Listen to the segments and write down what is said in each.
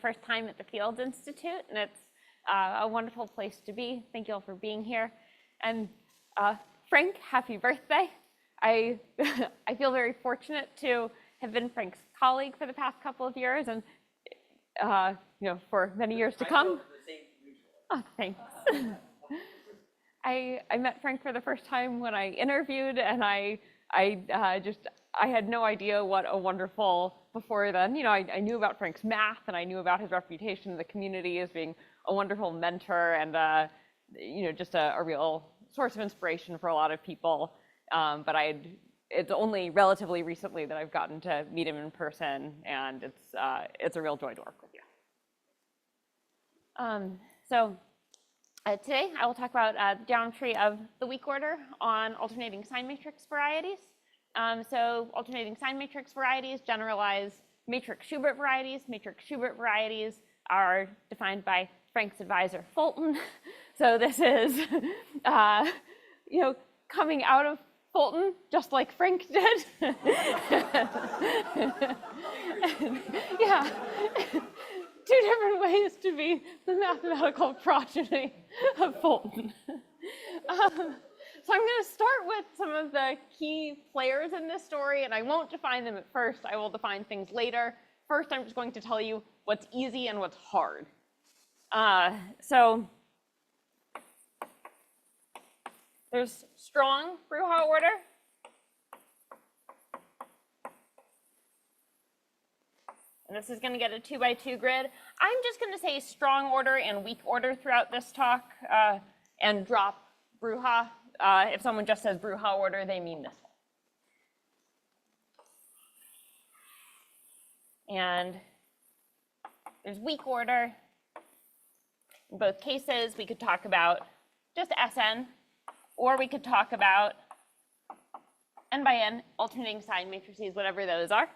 First time at the Fields Institute, and it's a wonderful place to be. Thank you all for being here. And Frank, happy birthday. I feel very fortunate to have been Frank's colleague for the past couple of years, and for many years to come. Oh, thanks. I met Frank for the first time when I interviewed, and I had no idea what a wonderful, before then, I knew about Frank's math, and I knew about his reputation in the community as being a wonderful mentor and just a real source of inspiration for a lot of people. But it's only relatively recently that I've gotten to meet him in person, and it's a real joy to work with you. Today I will talk about the geometry of the weak order on alternating sign matrix varieties. So alternating sign matrix varieties generalize matrix Schubert varieties. Matrix Schubert varieties are defined by Frank's advisor Fulton. So this is, coming out of Fulton, just like Frank did. Yeah. Two different ways to be the mathematical progeny of Fulton. So I'm going to start with some of the key players in this story, and I won't define them at first. I will define things later. First, I'm just going to tell you what's easy and what's hard. So there's strong Bruja order. And this is going to get a 2x2 grid. I'm just going to say strong order and weak order throughout this talk and drop Bruja. If someone just says Bruja order, they mean this one. And there's weak order. In both cases, we could talk about just Sn, or we could talk about n by n alternating sign matrices, whatever those are.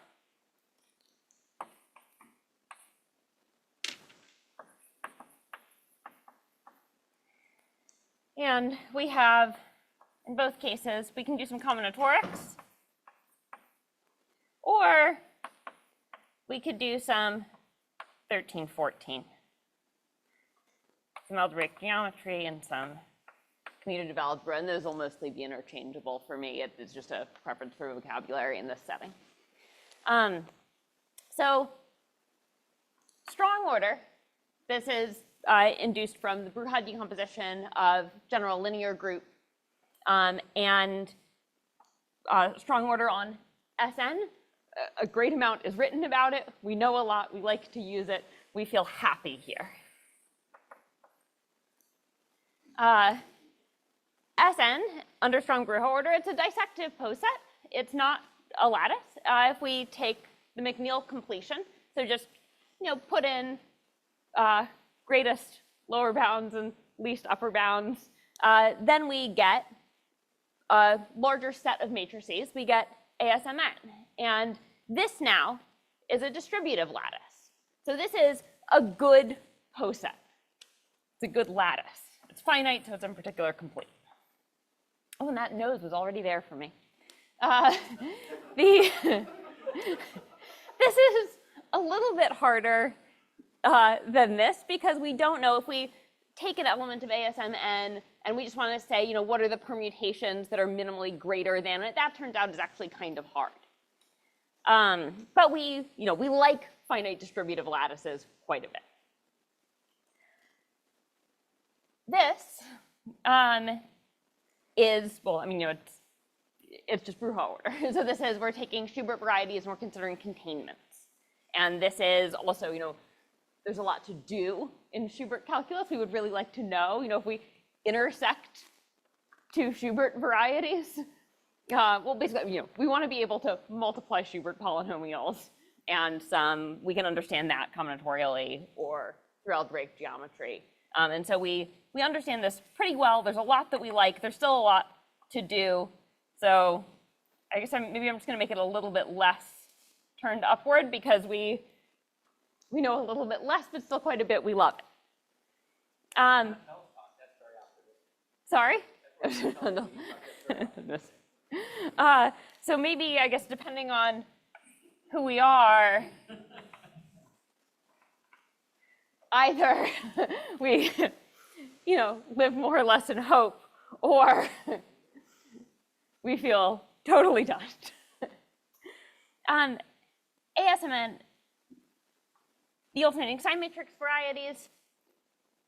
And we have, in both cases, we can do some combinatorics, or we could do some 13, 14. Some algebraic geometry and some commutative algebra, and those will mostly be interchangeable for me. It's just a preference for vocabulary in this setting. So strong order, this is induced from the Bruja decomposition of general linear group and strong order on Sn. A great amount is written about it. We know a lot. We like to use it. We feel happy here. Sn, under strong Bruja order, it's a dissective poset. It's not a lattice. If we take the McNeil completion, so just put in greatest lower bounds and least upper bounds, then we get a larger set of matrices. We get ASMN. And this now is a distributive lattice. So this is a good poset. It's a good lattice. It's finite, so it's in particular complete. Oh, and that nose was already there for me. This is a little bit harder than this, because we don't know if we take an element of ASMN and we just want to say, what are the permutations that are minimally greater than it? That turns out is actually kind of hard. But we like finite distributive lattices quite a bit. This is, well, it's just Bruja order. So this is, we're taking Schubert varieties and we're considering containments. And this is also, there's a lot to do in Schubert calculus. We would really like to know, if we intersect two Schubert varieties. Well, basically, we want to be able to multiply Schubert polynomials, and we can understand that combinatorially or through algebraic geometry. And so we understand this pretty well. There's a lot that we like. There's still a lot to do. So I guess maybe I'm just going to make it a little bit less turned upward, because we know a little bit less, but still quite a bit we love it. Sorry? So maybe, I guess, depending on who we are, either we, live more or less in hope, or we feel totally done. ASMN, the alternating sign matrix varieties,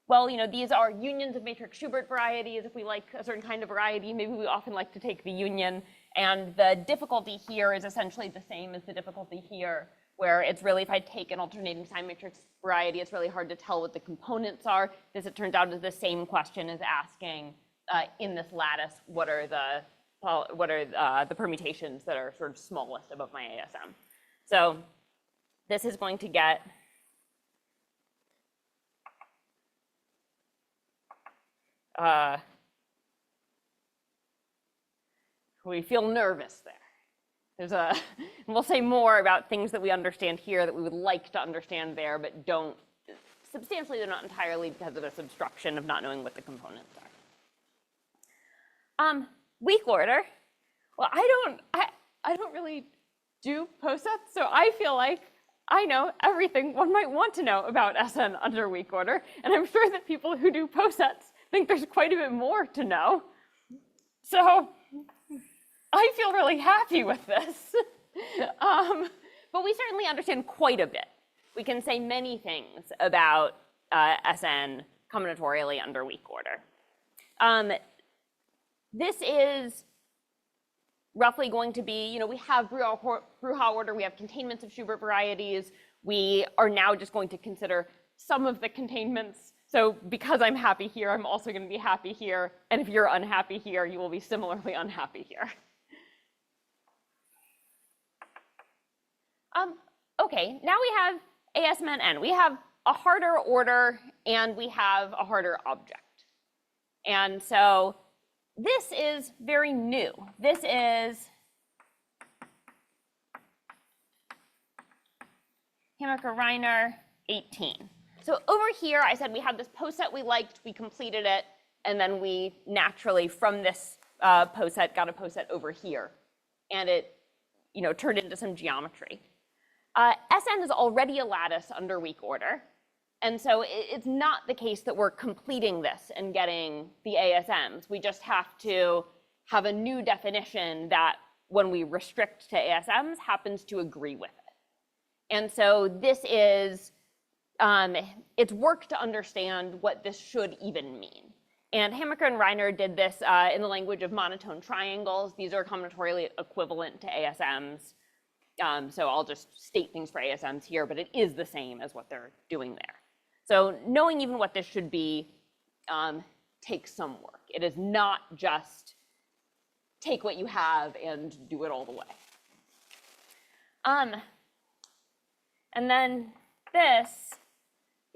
well, these are unions of matrix Schubert varieties. If we like a certain kind of variety, maybe we often like to take the union. And the difficulty here is essentially the same as the difficulty here, where it's really, if I take an alternating sign matrix variety, it's really hard to tell what the components are. This, it turns out, is the same question as asking in this lattice, what are the permutations that are sort of smallest above my ASM. So this is going to get we feel nervous there. We'll say more about things that we understand here that we would like to understand there, but don't, substantially they're not entirely because of this obstruction of not knowing what the components are. Weak order. Well, I don't really do posets, so I feel like I know everything one might want to know about SN under weak order, and I'm sure that people who do posets think there's quite a bit more to know. So I feel really happy with this. But we certainly understand quite a bit. We can say many things about SN combinatorially under weak order. This is roughly going to be, we have Bruchau order, we have containments of Schubert varieties. We are now just going to consider some of the containments. So because I'm happy here, I'm also going to be happy here. And if you're unhappy here, you will be similarly unhappy here. Okay, now we have ASMN. We have a harder order and we have a harder object. And so this is very new. This is Hammacher-Reiner 18. So over here, I said we had this poset we liked, we completed it, and then we naturally, from this poset, got a poset over here. And it turned into some geometry. SN is already a lattice under weak order. And so it's not the case that we're completing this and getting the ASMs. We just have to have a new definition that, when we restrict to ASMs, happens to agree with it. And so this is, it's work to understand what this should even mean. And Hammacher and Reiner did this in the language of monotone triangles. These are combinatorially equivalent to ASMs. So I'll just state things for ASMs here, but it is the same as what they're doing there. So knowing even what this should be takes some work. It is not just take what you have and do it all the way. And then this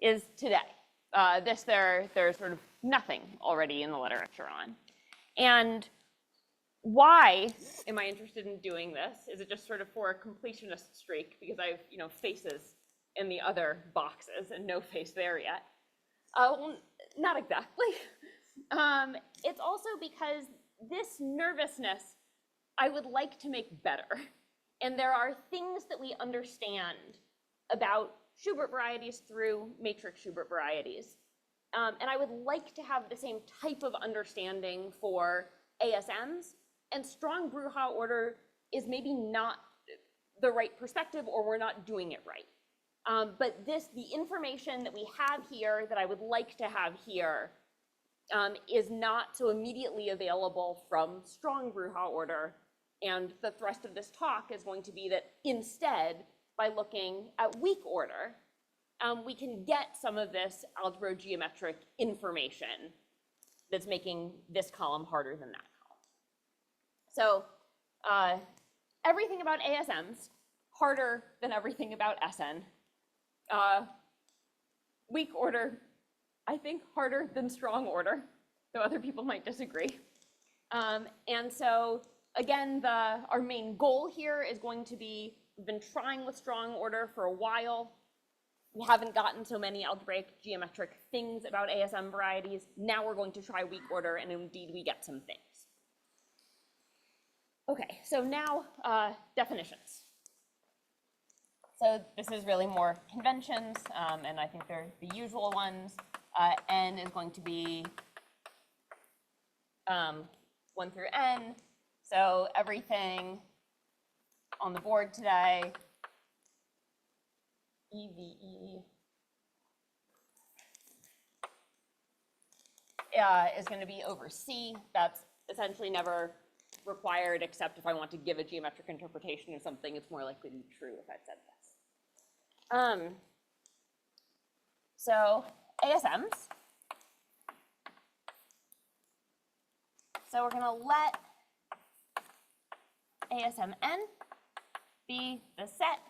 is today. This there's sort of nothing already in the literature on. And why am I interested in doing this? Is it just sort of for a completionist streak because I have faces in the other boxes and no face there yet? Well, not exactly. It's also because this nervousness I would like to make better. And there are things that we understand about Schubert varieties through matrix Schubert varieties. And I would like to have the same type of understanding for ASMs. And strong Bruchau order is maybe not the right perspective, or we're not doing it right. But the information that we have here that I would like to have here is not so immediately available from strong Bruchau order. And the thrust of this talk is going to be that instead, by looking at weak order, we can get some of this algebrogeometric information that's making this column harder than that. So everything about ASMs, harder than everything about SN. Weak order, I think harder than strong order, though other people might disagree. And so again, our main goal here is going to be, we've been trying with strong order for a while. We haven't gotten so many algebraic geometric things about ASM varieties. Now we're going to try weak order, and indeed we get some things. Okay, so now definitions. So this is really more conventions, and I think they're the usual ones. N is going to be 1 through N. So everything on the board today, EVE, is going to be over C. That's essentially never required, except if I want to give a geometric interpretation of something, it's more likely to be true if I've said this. So ASMs. So we're going to let ASM n be the set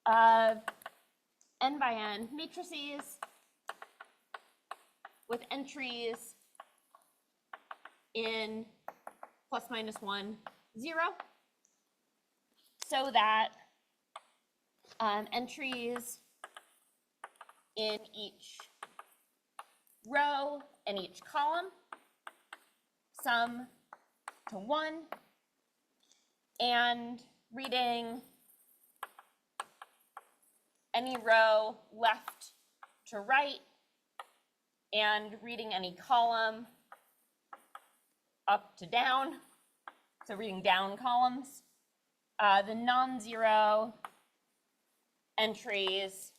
of n by n matrices with entries in plus minus 1, 0, so that entries in each row and each column sum to 1, and reading any row left to right and reading any column up to down, so reading down columns, the non-zero entries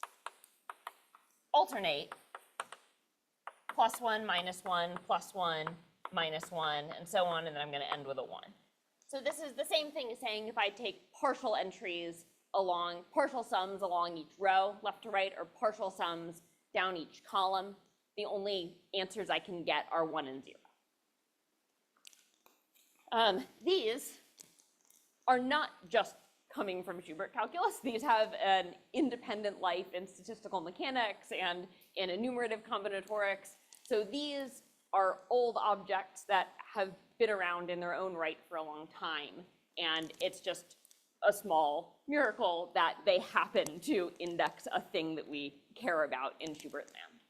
alternate +1, -1, +1, -1, and so on, and then I'm going to end with a 1. So this is the same thing as saying if I take partial entries along, partial sums along each row, left to right, or partial sums down each column, the only answers I can get are 1 and 0. These are not just coming from Schubert calculus. These have an independent life in statistical mechanics and in enumerative combinatorics. So these are old objects that have been around in their own right for a long time. And it's just a small miracle that they happen to index a thing that we care about in Schubert land.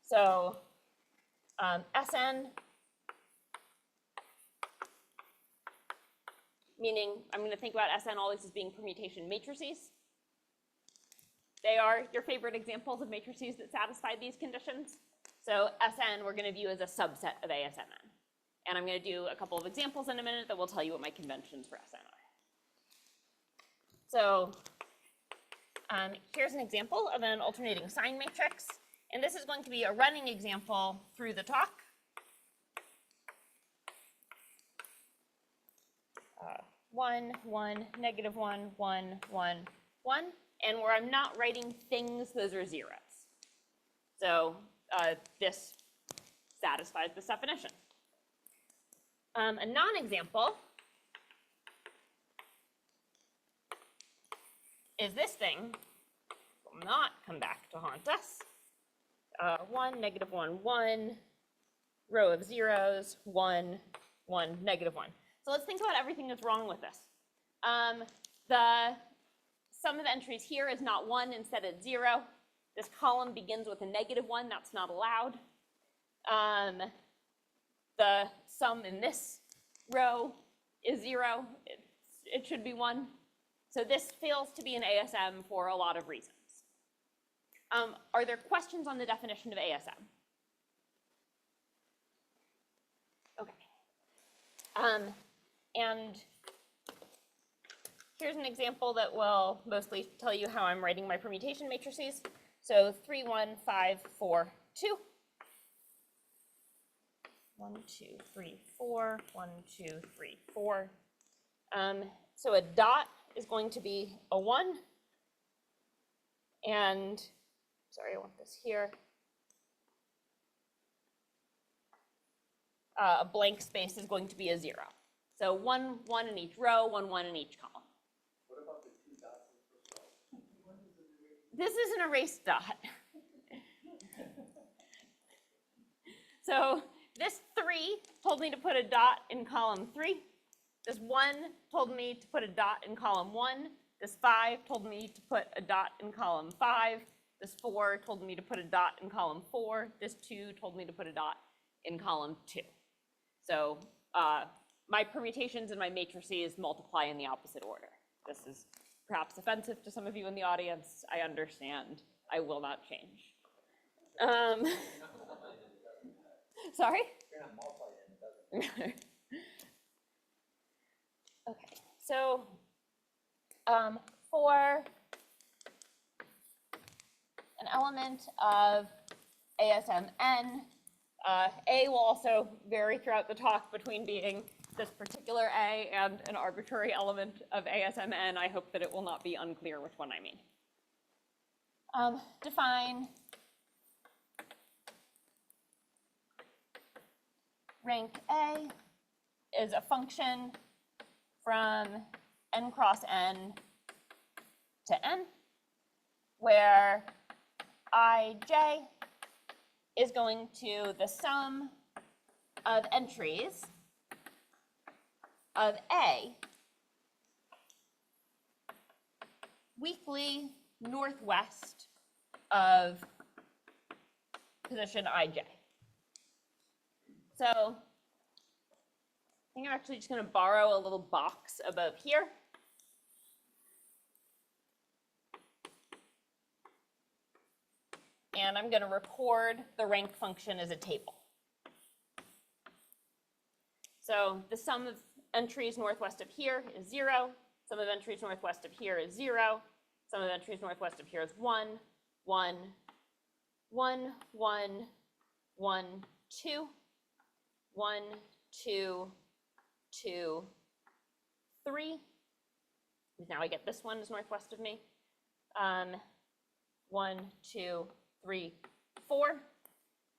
So Sn, meaning I'm going to think about Sn always as being permutation matrices. They are your favorite examples of matrices that satisfy these conditions. So Sn we're going to view as a subset of ASMN. And I'm going to do a couple of examples in a minute that will tell you what my conventions for Sn are. So here's an example of an alternating sign matrix. And this is going to be a running example through the talk. One, 1, -1, 1, 1, 1. And where I'm not writing things, those are zeros. So this satisfies this definition. A non-example is this thing. Will not come back to haunt us. 1, -1, 1, row of zeros, 1, 1, -1. So let's think about everything that's wrong with this. The sum of the entries here is not 1, instead it's 0. This column begins with a -1, that's not allowed. The sum in this row is 0, it should be 1. So this fails to be an ASM for a lot of reasons. Are there questions on the definition of ASM? Okay. And here's an example that will mostly tell you how I'm writing my permutation matrices. So 3, 1, 5, 4, 2. 1, 2, 3, 4, 1, 2, 3, 4. So a dot is going to be a 1. And, sorry, I want this here. A blank space is going to be a 0. So 1, 1 in each row, 1, 1 in each column. What about the 2 dots in the first row? This is an erased dot. So this 3 told me to put a dot in column 3. This 1 told me to put a dot in column 1. This 5 told me to put a dot in column 5. This 4 told me to put a dot in column 4. This 2 told me to put a dot in column 2. So my permutations and my matrices multiply in the opposite order. This is perhaps offensive to some of you in the audience. I understand. I will not change. Sorry? You're not multi-in, it doesn't. Okay, so for an element of ASMN, A will also vary throughout the talk between being this particular A and an arbitrary element of ASMN. I hope that it will not be unclear which one I mean. Define rank A is a function from n cross n to n, where ij is going to the sum of entries of A weakly northwest of position ij. So I think I'm actually just going to borrow a little box above here. And I'm going to record the rank function as a table. So the sum of entries northwest of here is 0. Sum of entries northwest of here is 0. Sum of entries northwest of here is 1, 1, 1, 1, 1, 2, 1, 2, 2, 3. Now I get this one is northwest of me. 1, 2, 3, 4.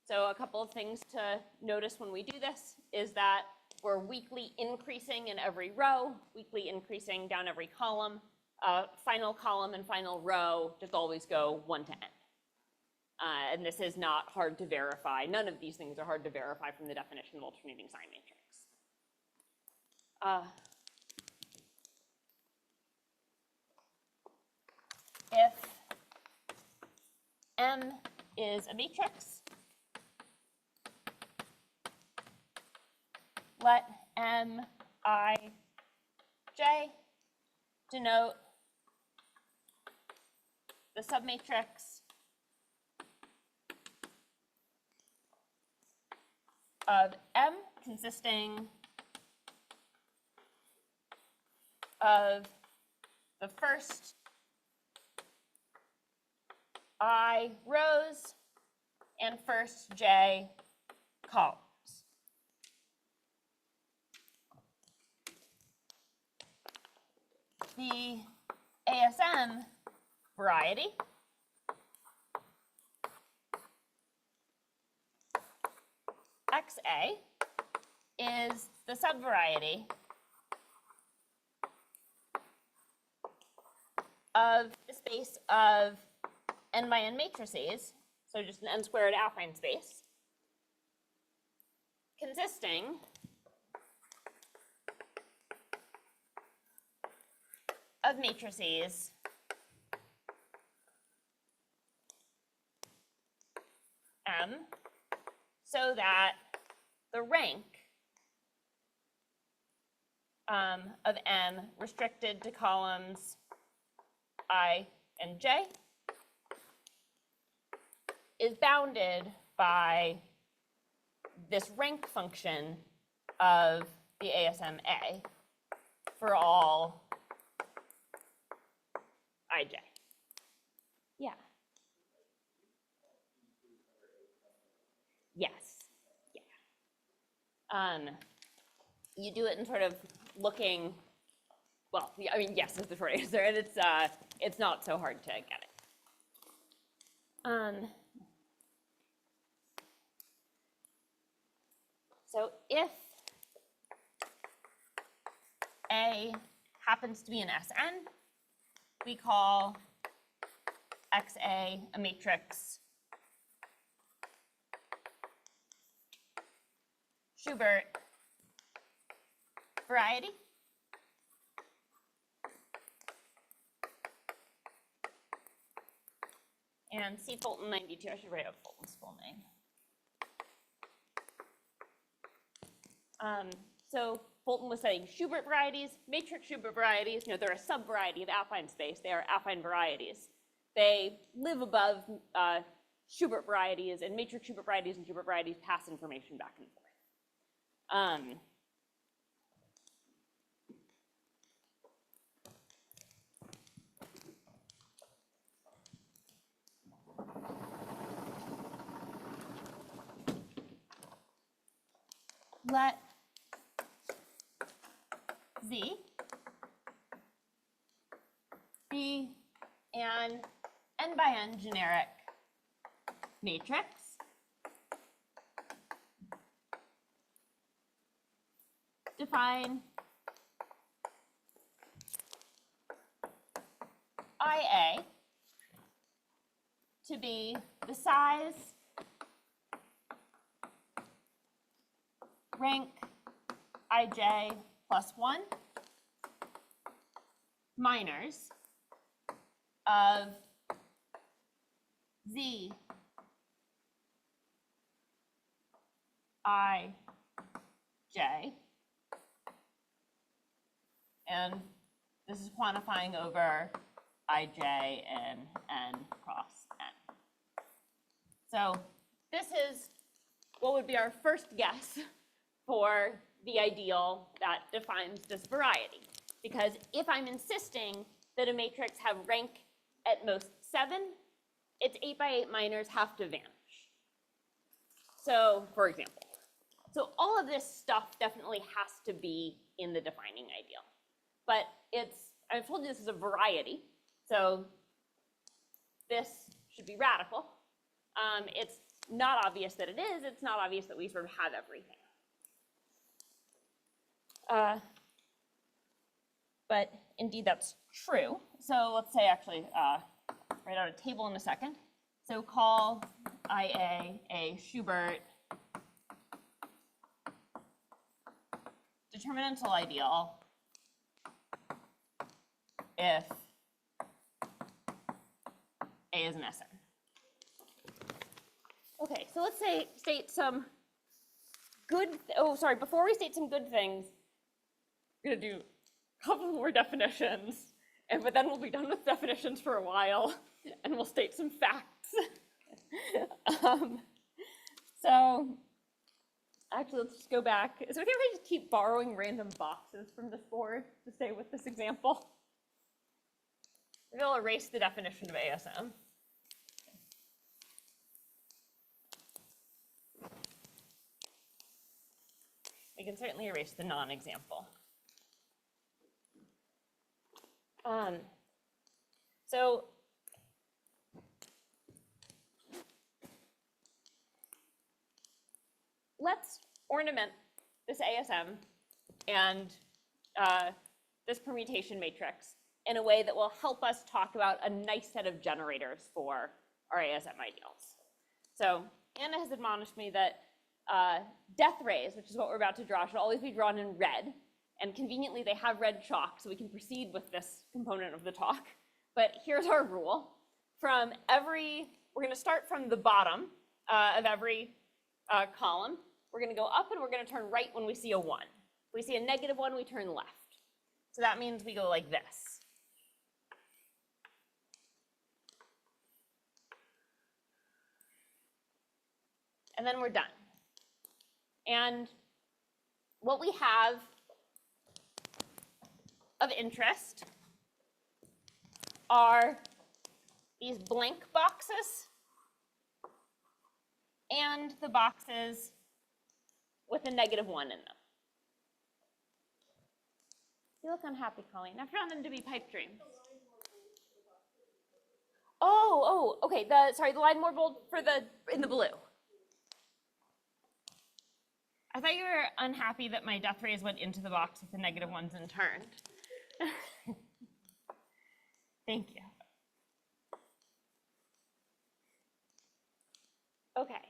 So a couple of things to notice when we do this is that we're weakly increasing in every row, weakly increasing down every column. Final column and final row just always go 1 to n. And this is not hard to verify. None of these things are hard to verify from the definition of alternating sign matrix. If M is a matrix, let Mij denote the submatrix of M consisting of the first I rows and first j columns. The ASM variety XA is the subvariety of the space of n by n matrices, so just an n squared affine space, consisting of matrices M, so that the rank of M restricted to columns I and j is bounded by this rank function of the ASM A for all ij. Yeah. Yes. Yeah. You do it in sort of looking, well, I mean, yes is the short answer, and it's not so hard to get it. So if A happens to be an Sn, we call XA a matrix Schubert variety. And C. Fulton 92, I should write out Fulton's full name. So Fulton was studying Schubert varieties, matrix Schubert varieties. They're a subvariety of affine space. They are affine varieties. They live above Schubert varieties, and matrix Schubert varieties and Schubert varieties pass information back and forth. Let Z be an n by n generic matrix define IA to be the size, rank ij plus 1 minors of Z I j, and this is quantifying over ij in n cross n. So this is what would be our first guess for the ideal that defines this variety. Because if I'm insisting that a matrix have rank at most 7, its 8 by 8 minors have to vanish. So, for example, so all of this stuff definitely has to be in the defining ideal. But I've told you this is a variety, so this should be radical. It's not obvious that it is. It's not obvious that we sort of have everything. But indeed, that's true. So let's say actually, write out a table in a second. So call IA a Schubert determinantal ideal if A is an SN. Okay, so let's state some good, before we state some good things, we're gonna do a couple more definitions, but then we'll be done with definitions for a while, and we'll state some facts. So actually, let's just go back. Is it okay if I just keep borrowing random boxes from this board to stay with this example? Maybe I'll erase the definition of ASM. We can certainly erase the non-example. So let's ornament this ASM and this permutation matrix in a way that will help us talk about a nice set of generators for our ASM ideals. So Anna has admonished me that death rays, which is what we're about to draw, should always be drawn in red. And conveniently, they have red chalk, so we can proceed with this component of the talk. But here's our rule. We're going to start from the bottom of every column. We're going to go up, and we're going to turn right when we see a 1. If we see a -1, we turn left. So that means we go like this. And then we're done. And what we have of interest are these blank boxes and the boxes with a -1 in them. You look unhappy, Colleen. I found them to be pipe dreams. Oh, okay. The line more bold in the blue. I thought you were unhappy that my death rays went into the box with the -1s and turned. Thank you. Okay,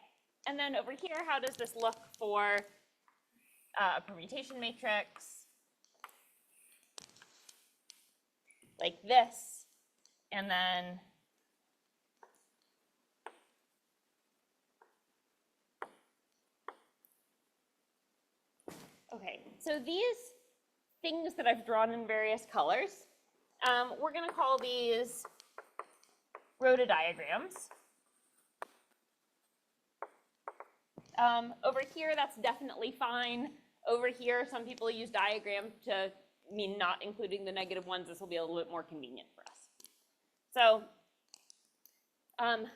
and then over here, how does this look for a permutation matrix? Like this, and then okay, Okay, so these things that I've drawn in various colors, we're going to call these rotodiagrams. Over here, that's definitely fine. Over here, some people use diagram to mean not including the negative ones. This will be a little bit more convenient for us. So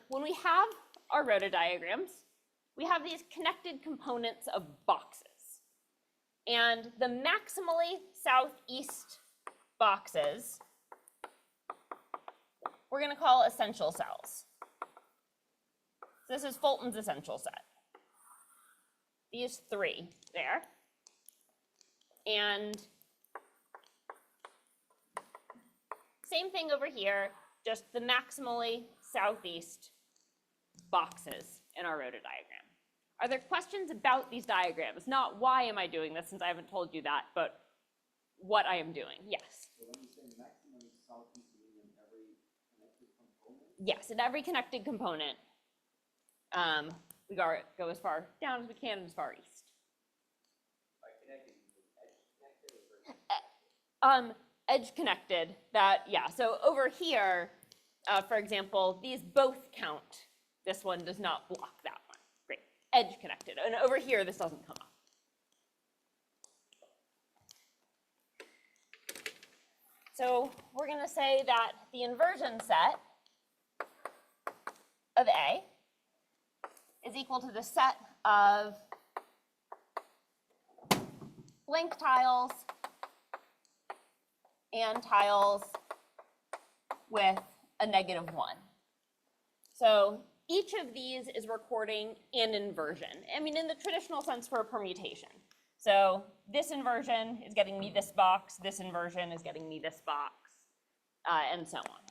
when we have our rotodiagrams, we have these connected components of boxes. And the maximally southeast boxes, we're going to call essential cells. This is Fulton's essential set. These three there. And same thing over here, just the maximally southeast boxes in our rotodiagram. Are there questions about these diagrams? Not why am I doing this, since I haven't told you that, but what I am doing. Yes? So when you say maximum southeast, you mean in every connected component? Yes, in every connected component, we go as far down as we can and as far east. By connected, you mean edge connected or vertical? Edge connected, that, yeah. So over here, for example, these both count. This one does not block that one. Great. Edge connected. And over here, this doesn't come up. So we're going to say that the inversion set of A is equal to the set of blank tiles and tiles with a -1. So each of these is recording an inversion. I mean, in the traditional sense for a permutation. So this inversion is getting me this box, this inversion is getting me this box, and so on.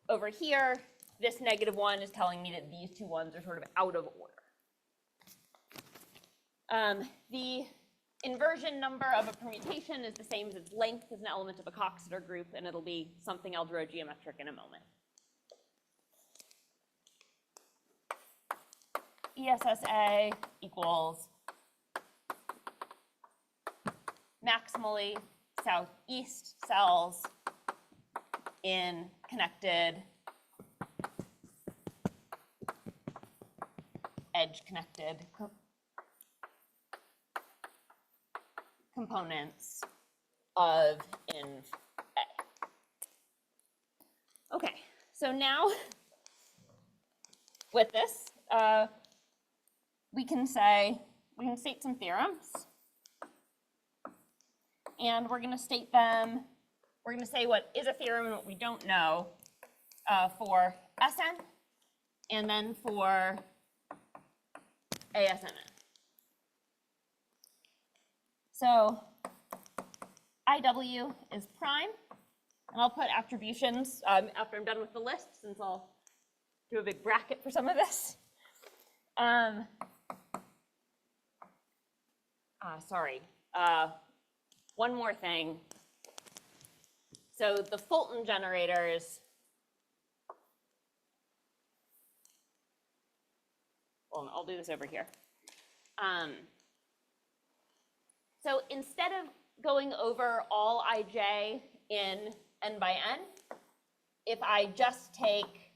Over here, this -1 is telling me that these two ones are sort of out of order. The inversion number of a permutation is the same as its length as an element of a Coxeter group, and it'll be something algebraic in a moment. ESSA equals maximally southeast cells in connected, edge connected components of inv A. Okay, so now with this, we can state some theorems. And we're going to state them, we're going to say what is a theorem and what we don't know for Sn, and then for ASNN. So IW is prime, and I'll put attributions after I'm done with the list, since I'll do a big bracket for some of this. Sorry. One more thing. So the Fulton generators, well, I'll do this over here. So instead of going over all ij in n by n, if I just take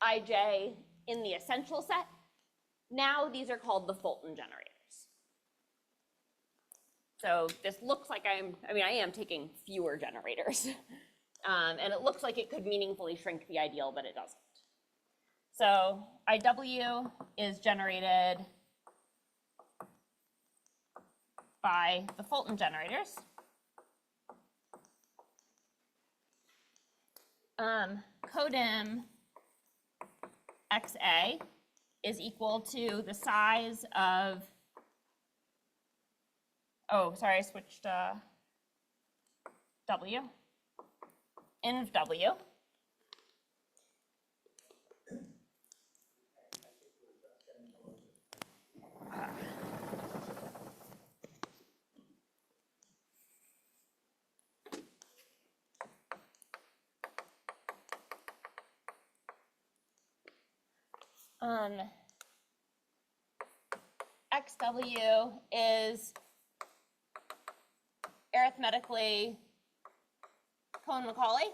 ij in the essential set, now these are called the Fulton generators. So this looks like I am taking fewer generators. And it looks like it could meaningfully shrink the ideal, but it doesn't. So IW is generated by the Fulton generators. Codim XA is equal to the size of, oh, sorry, I switched W, inv W. XW is arithmetically Cohen-Macaulay.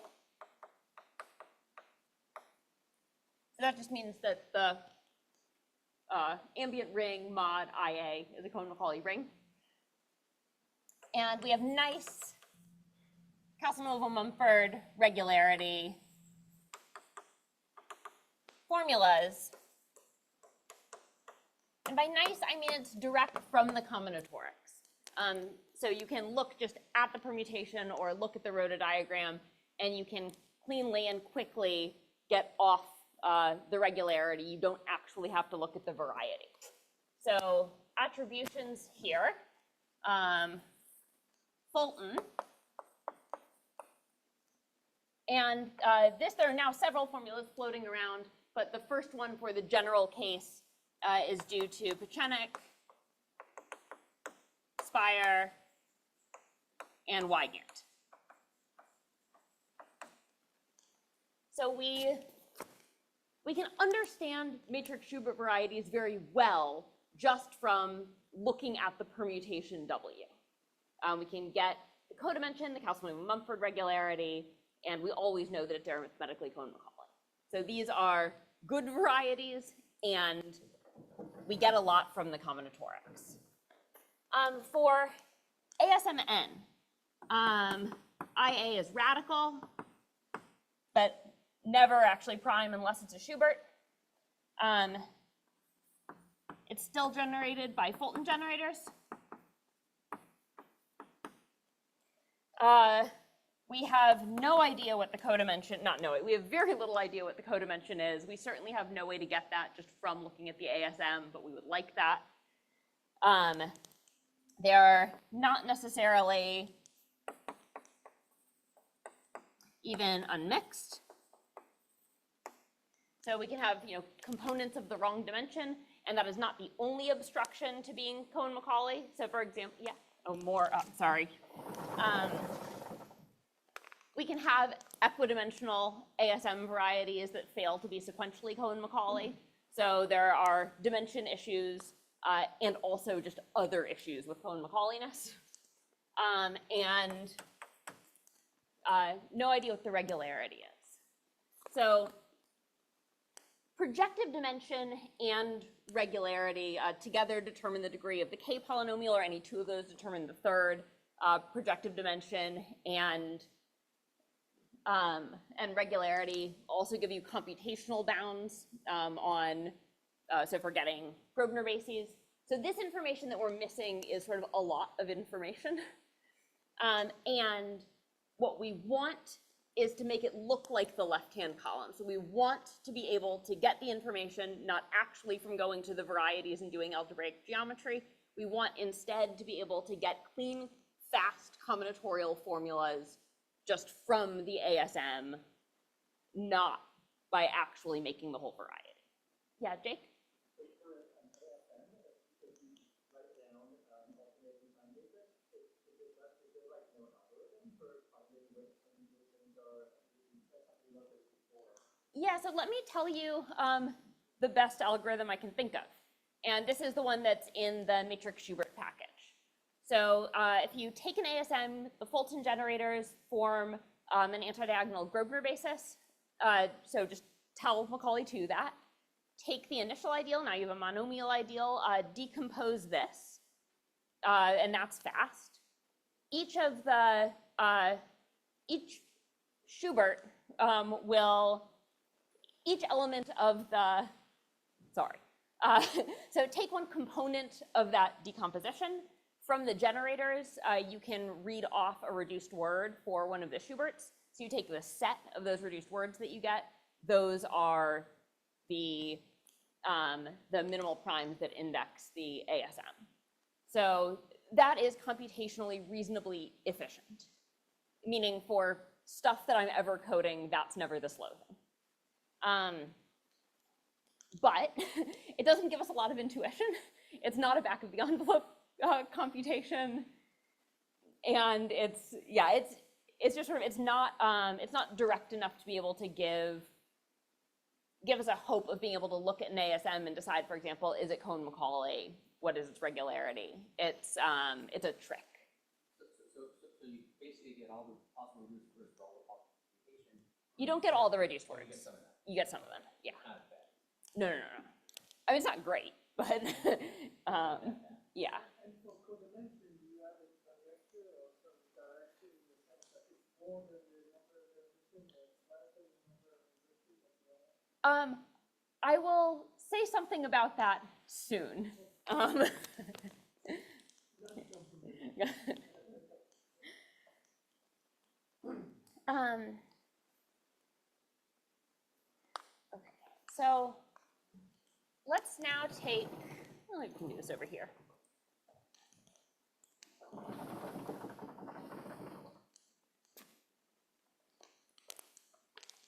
So that just means that the ambient ring mod IA is a Cohen-Macaulay ring. And we have nice Casanova-Mumford regularity formulas. And by nice, I mean it's direct from the combinatorics. So you can look just at the permutation or look at the rotodiagram, and you can cleanly and quickly get off the regularity. You don't actually have to look at the variety. So attributions here, Fulton. And there are now several formulas floating around, but the first one for the general case is due to Pechenik, Spire, and Wygant. So we can understand matrix Schubert varieties very well just from looking at the permutation W. We can get the codimension, the Casanova-Mumford regularity, and we always know that it's arithmetically Cohen-Macaulay. So these are good varieties, and we get a lot from the combinatorics. For ASMN, IA is radical, but never actually prime unless it's a Schubert. It's still generated by Fulton generators. We have no idea what the codimension, we have very little idea what the codimension is. We certainly have no way to get that just from looking at the ASM, but we would like that. They're not necessarily even unmixed. So we can have, components of the wrong dimension, and that is not the only obstruction to being Cohen-Macaulay. So for example, we can have equidimensional ASM varieties that fail to be sequentially Cohen-Macaulay. So there are dimension issues and also just other issues with Cohen-Macaulayness. And no idea what the regularity is. So projective dimension and regularity together determine the degree of the K polynomial, or any two of those determine the third. Projective dimension and regularity also give you computational bounds so for getting Grosvenor bases. So this information that we're missing is sort of a lot of information. And what we want is to make it look like the left-hand column. So we want to be able to get the information, not actually from going to the varieties and doing algebraic geometry. We want instead to be able to get clean, fast combinatorial formulas just from the ASM, not by actually making the whole variety. Yeah, Jake? Yeah, so let me tell you the best algorithm I can think of. And this is the one that's in the matrix Schubert package. So if you take an ASM, the Fulton generators form an antidiagonal Grosvenor basis. So just tell Macaulay 2 that. Take the initial ideal, now you have a monomial ideal, decompose this, and that's fast. Each Schubert each element of the, so take one component of that decomposition. From the generators, you can read off a reduced word for one of the Schuberts. So you take the set of those reduced words that you get. Those are the minimal primes that index the ASM. So that is computationally reasonably efficient, meaning for stuff that I'm ever coding, that's never the slow thing. But it doesn't give us a lot of intuition. It's not a back of the envelope computation, and it's just sort of it's not direct enough to be able to give us a hope of being able to look at an ASM and decide, for example, is it Cohen-Macaulay what is its regularity. It's a trick. So you basically get all the possible roots for all the possible permutations. You don't get all the reduced Or you words. get some of that. You get some of them, yeah. Not bad. No. I mean, it's not great, but yeah. And for codimension, do you have a director or some director in the sense that it's more than the number of everything, or it's less than the number of everything that you have? I will say something about that soon. Okay, so let's now take, well, we can do this over here.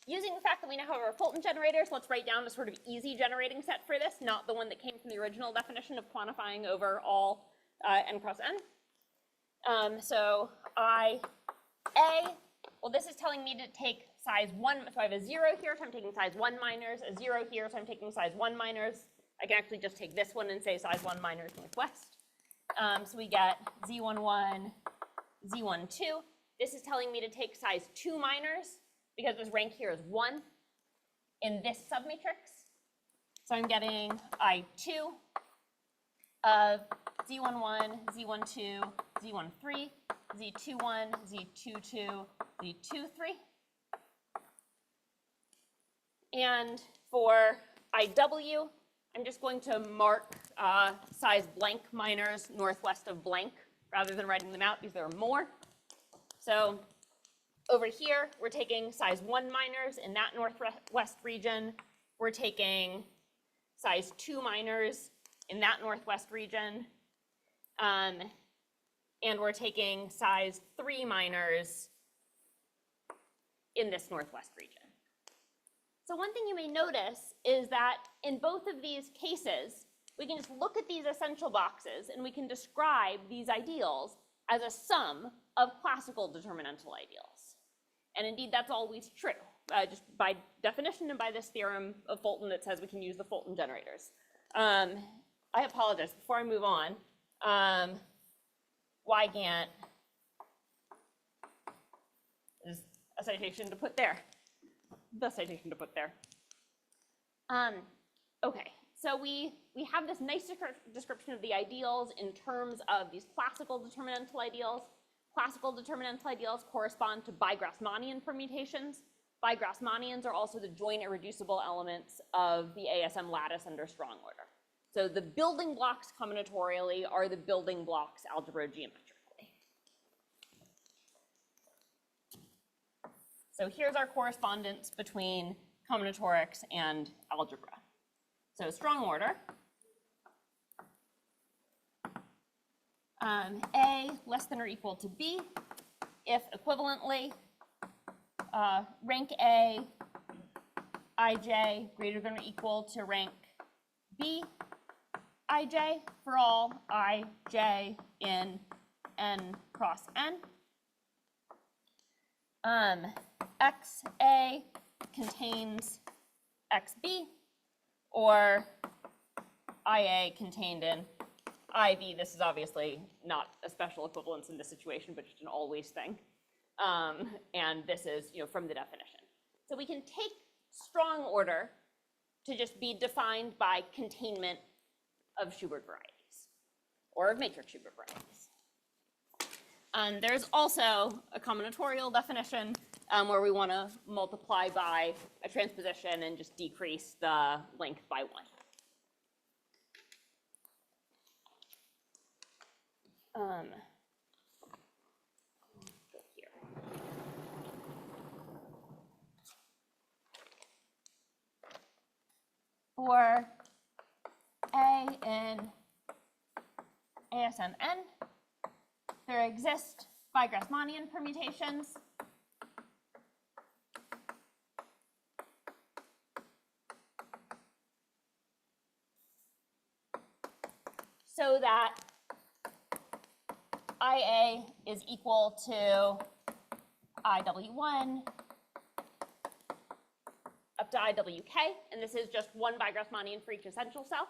Using the fact that we now have our Fulton generators, let's write down a sort of easy generating set for this, not the one that came from the original definition of quantifying over all n cross n. So well, this is telling me to take size 1, so I have a 0 here, so I'm taking size 1 minors, a 0 here, so I'm taking size 1 minors. I can actually just take this one and say size 1 minors northwest. So we get Z11, Z12. This is telling me to take size 2 minors, because this rank here is 1 in this submatrix. So I'm getting I2 of Z11, Z12, Z13, Z21, Z22, Z23. And for IW, I'm just going to mark size blank minors northwest of blank rather than writing them out because there are more. So over here, we're taking size 1 minors in that northwest region. We're taking size 2 minors in that northwest region. And we're taking size 3 minors in this northwest region. So one thing you may notice is that in both of these cases, we can just look at these essential boxes and we can describe these ideals as a sum of classical determinantal ideals. And indeed, that's always true. Just by definition and by this theorem of Fulton that says we can use the Fulton generators. I apologize, before I move on, Wygant is a citation to put there. The citation to put there. Okay, so we have this nice description of the ideals in terms of these classical determinantal ideals. Classical determinantal ideals correspond to bi-Grassmannian permutations. Bi-Grassmannians are also the joint irreducible elements of the ASM lattice under strong order. So the building blocks combinatorially are the building blocks algebrogeometrically. So here's our correspondence between combinatorics and algebra. So strong order. A less than or equal to B, if equivalently, rank A, ij greater than or equal to rank B, ij for all ij in n cross n. XA contains XB, or IA contained in IV. This is obviously not a special equivalence in this situation, but just an always thing. And this is, from the definition. So we can take strong order to just be defined by containment of Schubert varieties, or of matrix Schubert varieties. There's also a combinatorial definition where we want to multiply by a transposition and just decrease the length by 1. Go here. For A in ASMN, there exist bi-Grassmannian permutations. So that IA is equal to IW1 up to IWK, and this is just one bi-Grassmannian for each essential cell.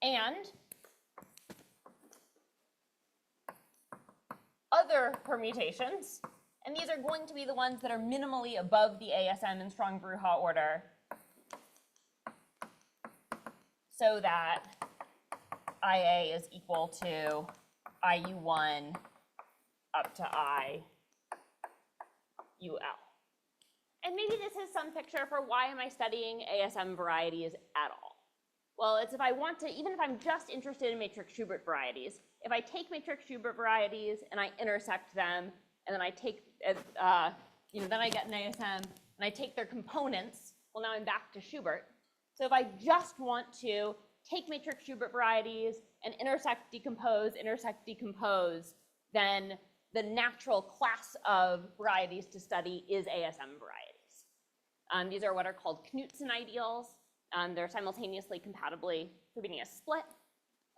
and other permutations, and these are going to be the ones that are minimally above the ASM in strong Bruja order, so that IA is equal to IU1 up to IUL. And maybe this is some picture for why am I studying ASM varieties at all? Well, it's if I want to, even if I'm just interested in matrix Schubert varieties, if I take matrix Schubert varieties and I intersect them, and then I take, then I get an ASM, and I take their components, well, now I'm back to Schubert. So if I just want to take matrix Schubert varieties and intersect, decompose, then the natural class of varieties to study is ASM varieties. These are what are called Knudsen ideals. They're simultaneously compatibly Frobenius split,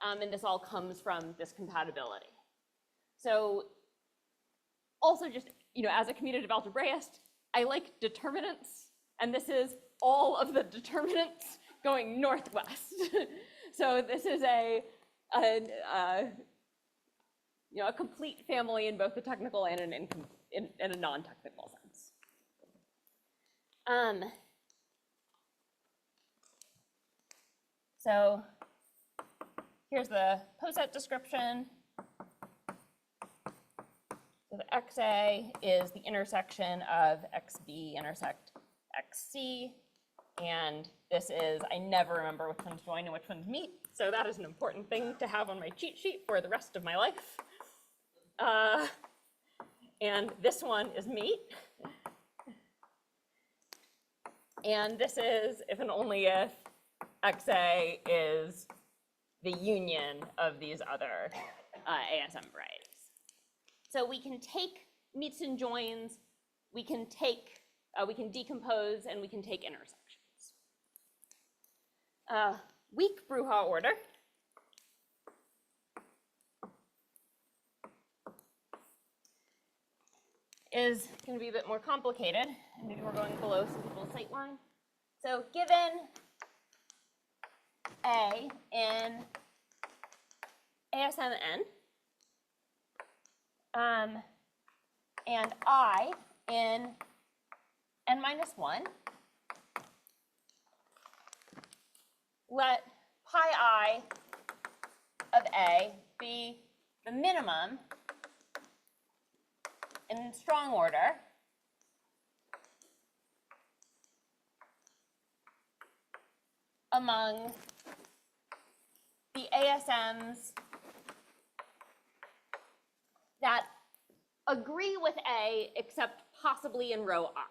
and this all comes from this compatibility. So also just, as a commutative algebraist, I like determinants, and this is all of the determinants going northwest. So this is a complete family in both the technical and in a non-technical sense. So here's the poset description. So the XA is the intersection of XB intersect XC, and this is, I never remember which ones join and which ones meet, so that is an important thing to have on my cheat sheet for the rest of my life. And this one is meet. And this is if and only if XA is the union of these other ASM varieties. So we can take meets and joins, we can decompose, and we can take intersections. Weak Bruja order is going to be a bit more complicated, and maybe we're going below some people's sight line. So given A in ASMN, and I in n-1, let pi I of A be the minimum in strong order among the ASMs that agree with A except possibly in row I.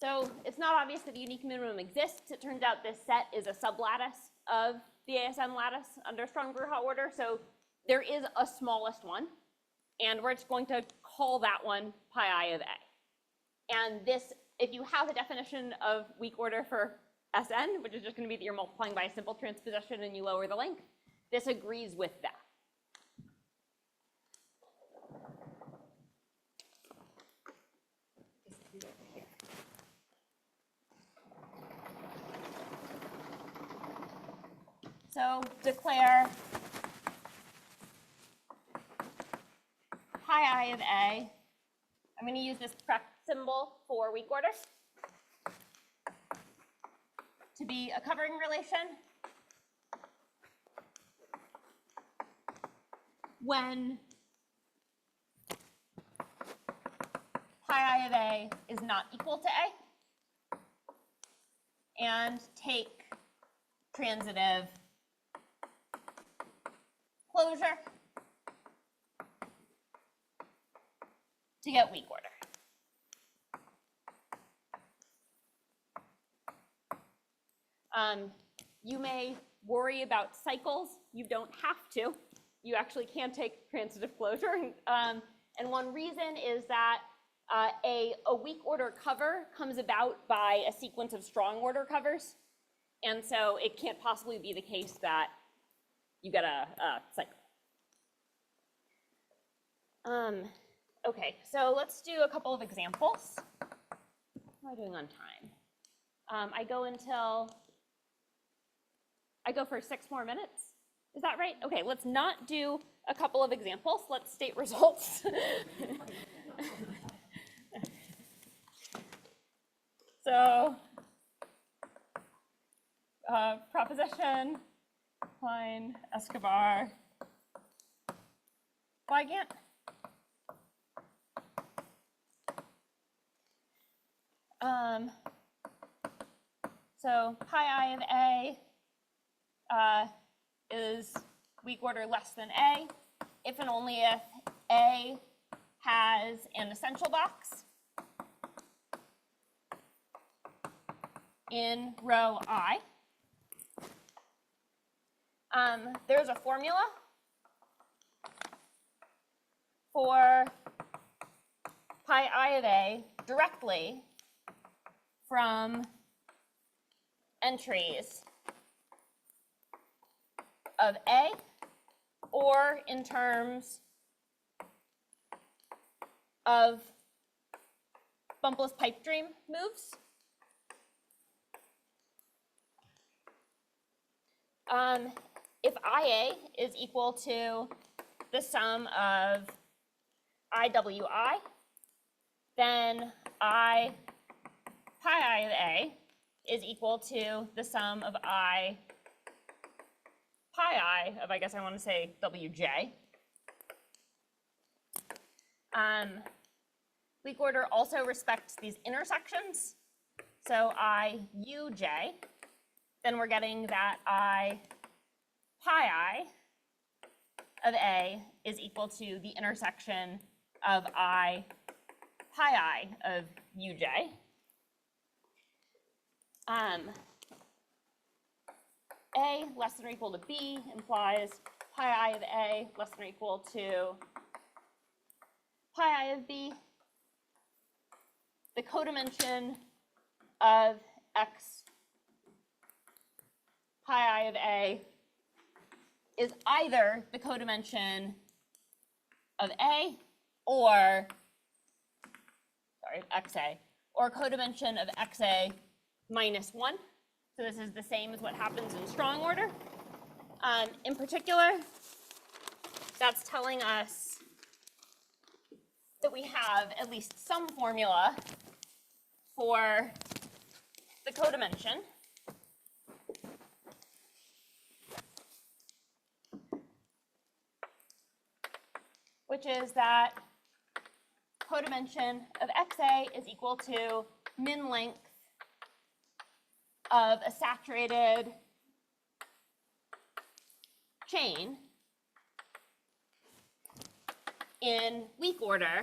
So it's not obvious that the unique minimum exists. It turns out this set is a sublattice of the ASM lattice under strong Bruja order. So there is a smallest one, and we're just going to call that one pi I of A. And this, if you have a definition of weak order for Sn, which is just going to be that you're multiplying by a simple transposition and you lower the length, this agrees with that. So declare pi I of A. I'm going to use this correct symbol for weak order to be a covering relation when pi I of A is not equal to A, and take transitive closure to get weak order. You may worry about cycles. You don't have to. You actually can take transitive closure. And one reason is that a weak order cover comes about by a sequence of strong order covers. And so it can't possibly be the case that you get a cycle. Okay, so let's do a couple of examples. How am I doing on time? I go for 6 more minutes. Is that right? Okay, let's not do a couple of examples. Let's state results. So, proposition, Klein, Escobar, Wygant. So pi I of A is weak order less than A if and only if A has an essential box in row I. There's a formula for pi I of A directly from entries of A or in terms of bumpless pipe dream moves. If IA is equal to the sum of IWI, then pi I of A is equal to the sum of pi I of, I guess I want to say, WJ. Weak order also respects these intersections. So IUJ, then we're getting that pi I of A is equal to the intersection of pi I of UJ. A less than or equal to B implies pi I of A less than or equal to pi I of B. The codimension of X pi I of A is either the codimension of A or, XA, or codimension of XA minus 1. So this is the same as what happens in strong order. In particular, that's telling us that we have at least some formula for the codimension. Which is that codimension of XA is equal to min length of a saturated chain in weak order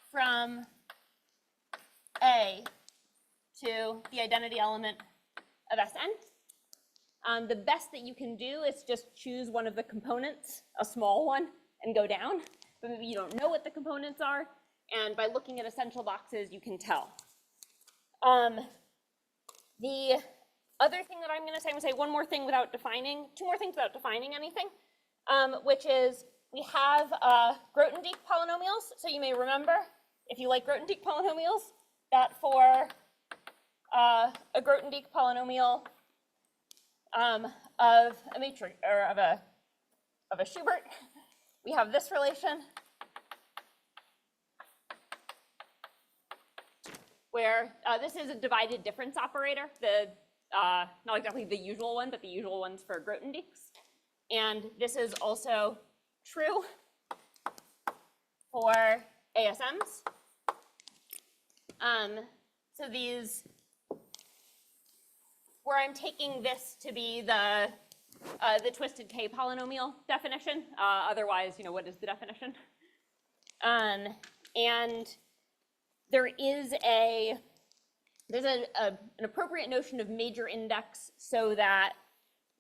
from A to the identity element of Sn. The best that you can do is just choose one of the components, a small one, and go down. But maybe you don't know what the components are, and by looking at essential boxes, you can tell. The other thing that I'm going to say, I'm going to say one more thing without defining, two more things without defining anything, which is we have Grothendieck polynomials. So you may remember, if you like Grothendieck polynomials, that for a Grothendieck polynomial of a matrix or of a Schubert, we have this relation where this is a divided difference operator, not exactly the usual one, but the usual ones for Grothendieck's. And this is also true for ASMs. So these, where I'm taking this to be the twisted K polynomial definition. Otherwise, what is the definition? And there is an appropriate notion of major index so that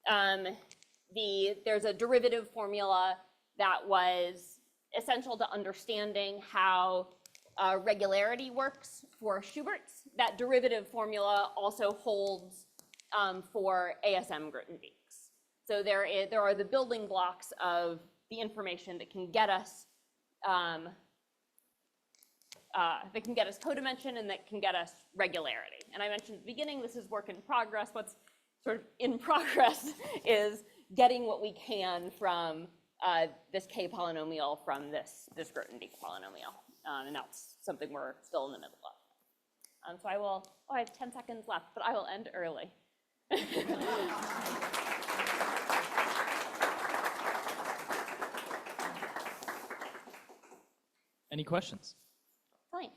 there's a derivative formula that was essential to understanding how regularity works for Schubert's. That derivative formula also holds for ASM Grothendieck's. So there are the building blocks of the information that can get us codimension and that can get us regularity. And I mentioned at the beginning, this is work in progress. What's sort of in progress is getting what we can from this K polynomial from this Grothendieck polynomial. And that's something we're still in the middle of. So I have 10 seconds left, but I will end early. Any questions? Klein.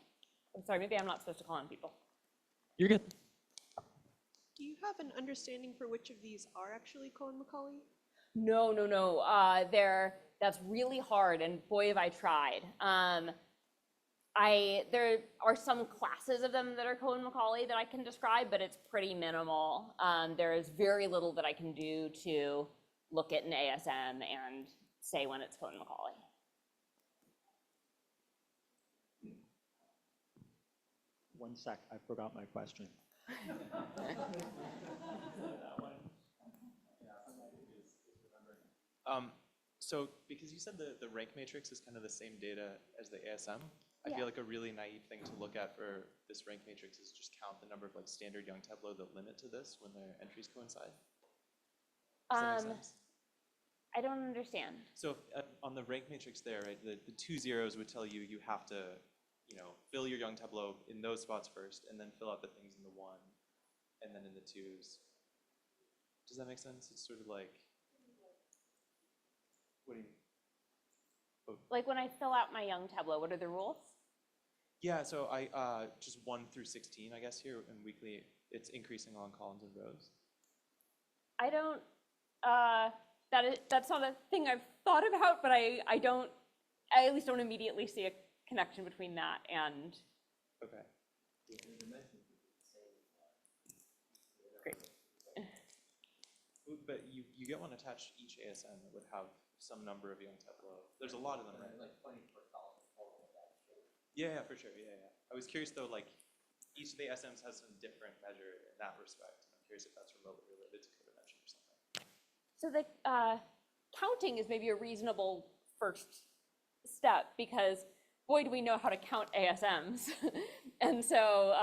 I'm sorry, maybe I'm not supposed to call on people. You're good. Do you have an understanding for which of these are actually Cohen-Macaulay? No. That's really hard, and boy, have I tried. There are some classes of them that are Cohen-Macaulay that I can describe, but it's pretty minimal. There is very little that I can do to look at an ASM and say when it's Cohen-Macaulay. One sec, I forgot my question. So because you said the rank matrix is kind of the same data as the ASM, I Yeah. feel like a really naive thing to look at for this rank matrix is just count the number of like standard Young tableau that limit to this when their entries coincide. Does that make sense? I don't understand. So if, on the rank matrix there, right, the 2 zeros would tell you have to, fill your Young tableau in those spots first, and then fill out the things in the 1, and then in the 2s. Does that make sense? It's sort of like, what do you mean? Like when I fill out my Young tableau, what are the rules? Yeah, so I just 1 through 16, I guess here, and weekly it's increasing along columns and rows. I don't. That's not a thing I've thought about, but I at least don't immediately see a connection between that and. Okay. Great. But you get one attached to each ASM that would have some number of Young tableau. There's a lot of them, right? Like 20 per column total of that shape. Yeah, for sure. Yeah. I was curious though, like each of the ASMs has some different measure in that respect. I'm curious if that's remotely related to codimension or something. So the counting is maybe a reasonable first step because boy, do we know how to count ASMs. And so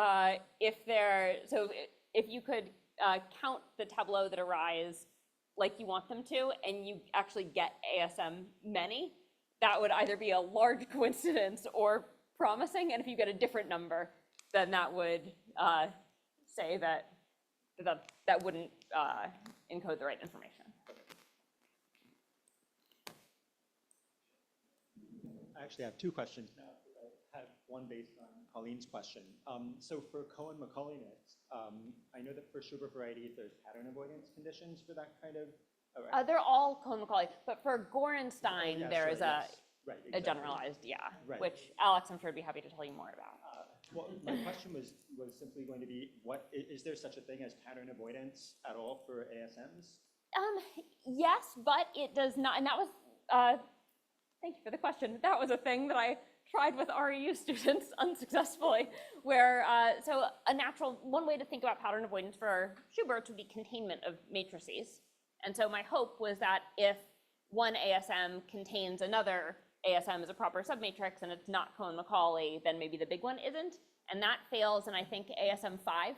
if you could count the tableau that arise like you want them to, and you actually get ASM many, that would either be a large coincidence or promising. And if you get a different number, then that would say that wouldn't encode the right information. I actually have two questions now. I have one based on Colleen's question. So for Cohen-Macaulayness, I know that for Schubert varieties, there's pattern avoidance conditions for that kind of. They're all Cohen-Macaulay, but for Gorenstein, yeah, there sure, is yes. Right, a exactly. generalized, Right. which Alex, I'm sure, would be happy to tell you more about. Well, my question was simply going to be, is there such a thing as pattern avoidance at all for ASMs? Yes, but it does not, and that was, thank you for the question. That was a thing that I tried with REU students unsuccessfully, where, so one way to think about pattern avoidance for Schubert would be containment of matrices. And so my hope was that if one ASM contains another ASM as a proper submatrix and it's not Cohen-Macaulay, then maybe the big one isn't. And that fails in, I think, ASM 5.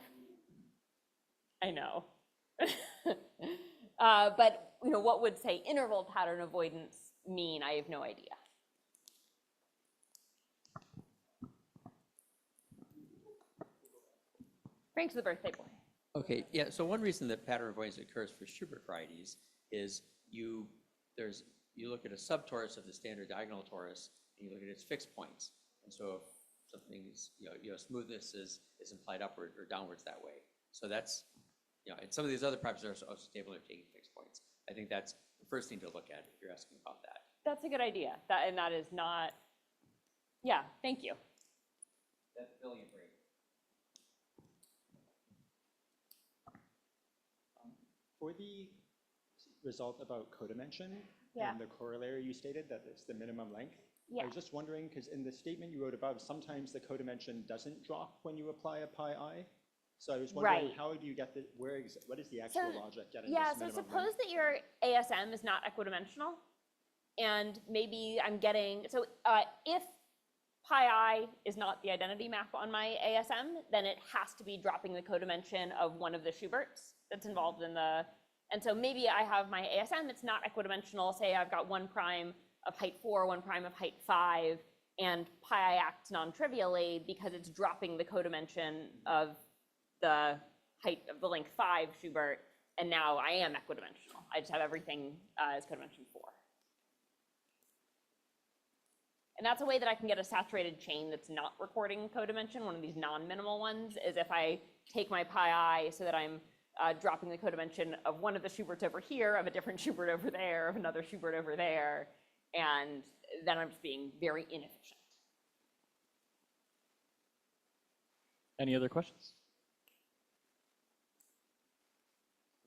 I know. But what would, say, interval pattern avoidance mean? I have no idea. Frank's the birthday boy. Okay, yeah, so one reason that pattern avoidance occurs for Schubert varieties is you look at a subtorus of the standard diagonal torus, and you look at its fixed points. And so if something's, smoothness is implied upward or downwards that way. So that's, and some of these other properties are also stable if taking fixed points. I think that's the first thing to look at if you're asking about that. That's a good idea. That is not, yeah, thank you. That's billion rate. For the result about codimension Yeah. and the corollary you stated that it's the minimum length, Yeah. I was just wondering, because in the statement you wrote above, sometimes the codimension doesn't drop when you apply a pi I. So I was wondering, Right. how do you get the, what is the actual logic getting Yeah, this so minimum suppose that your ASM is not equidimensional, and maybe I'm getting, so if pi I is not the identity map on my ASM, then it has to be dropping the codimension of one of the Schuberts that's involved in the, and so maybe I have my ASM, it's not equidimensional, say I've got 1' of height 4, 1' of height 5, and pi I acts non-trivially because it's dropping the codimension of the height of the length 5 Schubert, and now I am equidimensional. I just have everything as codimension 4. And that's a way that I can get a saturated chain that's not recording codimension. One of these non-minimal ones is if I take my pi I so that I'm dropping the codimension of one of the Schuberts over here, of a different Schubert over there, of another Schubert over there, and then I'm just being very inefficient. Any other questions?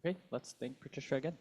Okay, let's thank Patricia again.